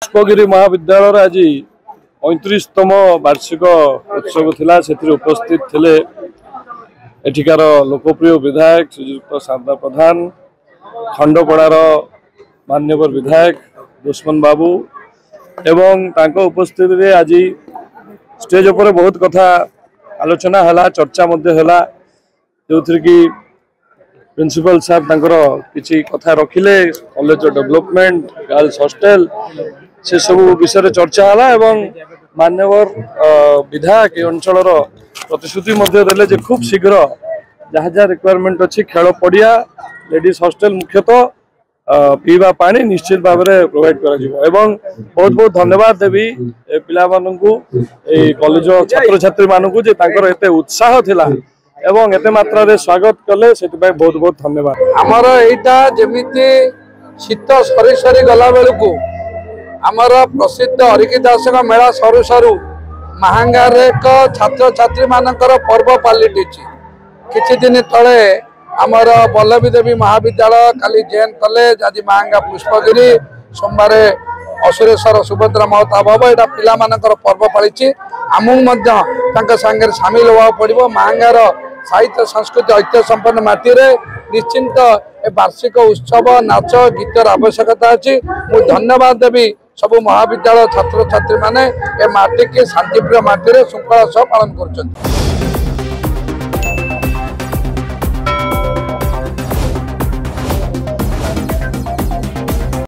पुष्पगिरी महाविद्यालय आज 35तम वार्षिक उत्सव थिला से उपस्थित थिले एठिकार लोकप्रिय विधायक श्रीजुक्त शारदा प्रधान, खंडपड़ार मान्यवर विधायक दुश्मन बाबू एवं तांको उपस्थित रे आज स्टेज पर बहुत कथा आलोचना हला, चर्चा मध्य हला, जो कि प्रिंसिपल साहब तांकर किछि कथा रखिले कॉलेज डेवलपमेंट, गर्ल्स हॉस्टल से सब विषय चर्चा हला एवं मान्यवर विधायक अंचल प्रतिश्रुति मध्य देले जे खूब शीघ्र जहाँ जहाँ रिक्वायरमेंट अच्छी खेल पड़िया, लेडीज हॉस्टल मुख्यतः पीवा पानी निश्चित भाव में प्रोवाइड करा जिवो। एवं बहुत बहुत धन्यवाद देवी पिला माननकु ए कॉलेज छात्र छात्री माननकु जे तांकर एते उत्साह थिला एवं एते मात्रा रे स्वागत कले सेति भाई बहुत बहुत धन्यवाद। हमर एटा जेमिति शीत सरी सरी गला बेलकु हमर प्रसिद्ध हरिकी दासक मेला सरू सरू महांगार एक छात्र छात्री मानकर पर्व पालिटिछि। किछि दिन तले आमर बल्लभी देवी महाविद्यालय, काली जैन कॉलेज, आज महांगा पुष्पगिरी, सोमवार असुरेश्वर सुभद्रा महताब हम यहाँ पिला मानकर पर्व पालिछि। आमको सांगे सामिल होगा पड़ो महांगार साहित्य संस्कृति ऐतिह्य संपन्न माटी रे निश्चिंत ए वार्षिक उत्सव नाच गीतर आवश्यकता अच्छी। मु धन्यवाद देवी सब महाविद्यालय छात्र छात्री माने ए माटी के शांतिप्रिय माटी रे श्रृंखला सह पालन कर।